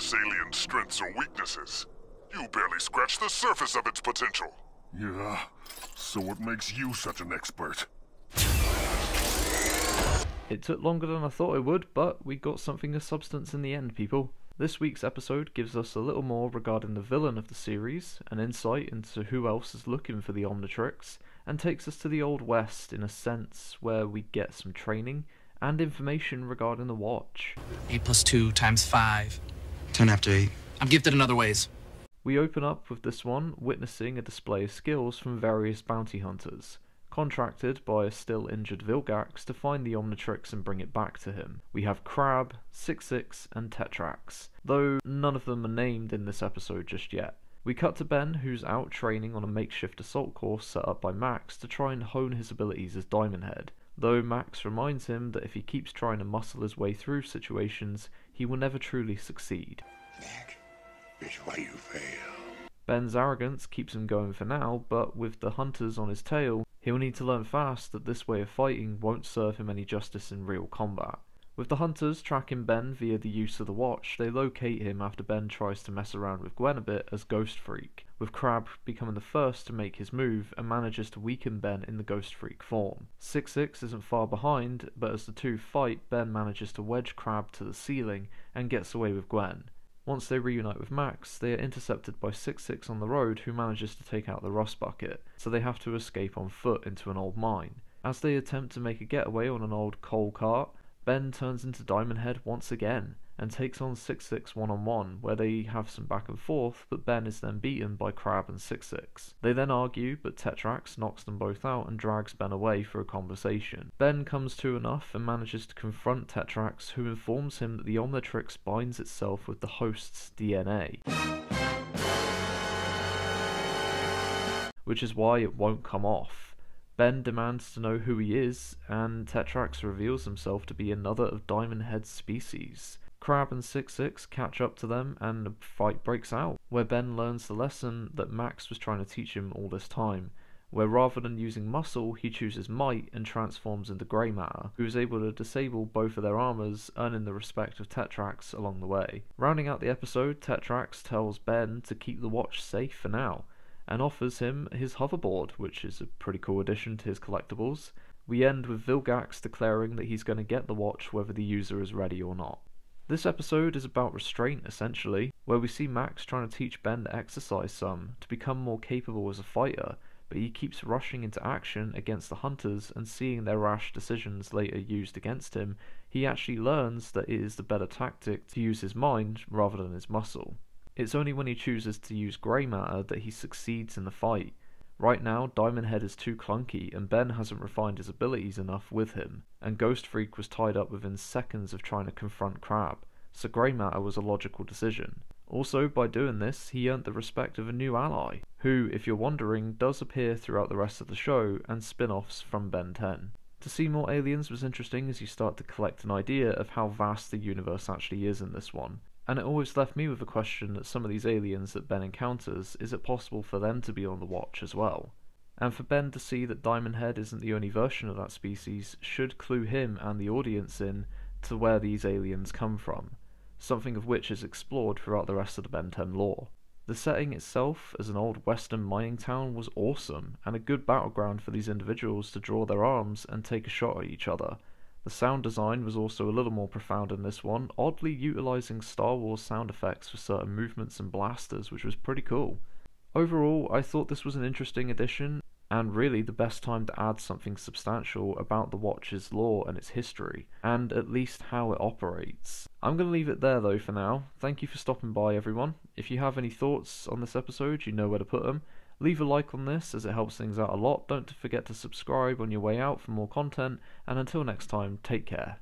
this alien's strengths or weaknesses. You barely scratched the surface of its potential. Yeah, so what makes you such an expert? It took longer than I thought it would, but we got something of substance in the end, people. This week's episode gives us a little more regarding the villain of the series, an insight into who else is looking for the Omnitrix, and takes us to the Old West in a sense where we get some training and information regarding the Watch. 8 + 2 = 5. 10 after 8. I'm gifted in other ways. We open up with this one witnessing a display of skills from various bounty hunters, contracted by a still injured Vilgax to find the Omnitrix and bring it back to him. We have Crab, 66, and Tetrax, though none of them are named in this episode just yet. We cut to Ben, who's out training on a makeshift assault course set up by Max to try and hone his abilities as Diamond Head, though Max reminds him that if he keeps trying to muscle his way through situations, he will never truly succeed. Nick, it's why you fail. Ben's arrogance keeps him going for now, but with the hunters on his tail, he'll need to learn fast that this way of fighting won't serve him any justice in real combat. With the hunters tracking Ben via the use of the watch, they locate him after Ben tries to mess around with Gwen a bit as Ghost Freak, with Crab becoming the first to make his move and manages to weaken Ben in the Ghost Freak form. 66 isn't far behind, but as the two fight, Ben manages to wedge Crab to the ceiling and gets away with Gwen. Once they reunite with Max, they are intercepted by 66 on the road, who manages to take out the Rust Bucket, so they have to escape on foot into an old mine. As they attempt to make a getaway on an old coal cart, Ben turns into Diamond Head once again and takes on 66 one-on-one, where they have some back and forth, but Ben is then beaten by Crab and 66. They then argue, but Tetrax knocks them both out and drags Ben away for a conversation. Ben comes to enough and manages to confront Tetrax, who informs him that the Omnitrix binds itself with the host's DNA, which is why it won't come off. Ben demands to know who he is, and Tetrax reveals himself to be another of Diamond Head's species. Crab and 66 catch up to them and a fight breaks out, where Ben learns the lesson that Max was trying to teach him all this time, where rather than using muscle, he chooses might and transforms into grey matter, who is able to disable both of their armors, earning the respect of Tetrax along the way. Rounding out the episode, Tetrax tells Ben to keep the watch safe for now, and offers him his hoverboard, which is a pretty cool addition to his collectibles. We end with Vilgax declaring that he's going to get the watch whether the user is ready or not. This episode is about restraint, essentially, where we see Max trying to teach Ben to exercise some, to become more capable as a fighter, but he keeps rushing into action against the hunters, and seeing their rash decisions later used against him, he actually learns that it is the better tactic to use his mind rather than his muscle. It's only when he chooses to use grey matter that he succeeds in the fight. Right now, Diamond Head is too clunky, and Ben hasn't refined his abilities enough with him, and Ghost Freak was tied up within seconds of trying to confront Crab, so grey matter was a logical decision. Also, by doing this, he earned the respect of a new ally, who, if you're wondering, does appear throughout the rest of the show and spin-offs from Ben 10. To see more aliens was interesting as you start to collect an idea of how vast the universe actually is in this one. And it always left me with a question that some of these aliens that Ben encounters, is it possible for them to be on the watch as well? And for Ben to see that Diamond Head isn't the only version of that species should clue him and the audience in to where these aliens come from, something of which is explored throughout the rest of the Ben 10 lore. The setting itself as an old western mining town was awesome, and a good battleground for these individuals to draw their arms and take a shot at each other. The sound design was also a little more profound in this one, oddly utilising Star Wars sound effects for certain movements and blasters, which was pretty cool. Overall, I thought this was an interesting addition, and really the best time to add something substantial about the Watch's lore and its history, and at least how it operates. I'm going to leave it there though for now. Thank you for stopping by, everyone. If you have any thoughts on this episode, you know where to put them. Leave a like on this as it helps things out a lot. Don't forget to subscribe on your way out for more content, and until next time, take care.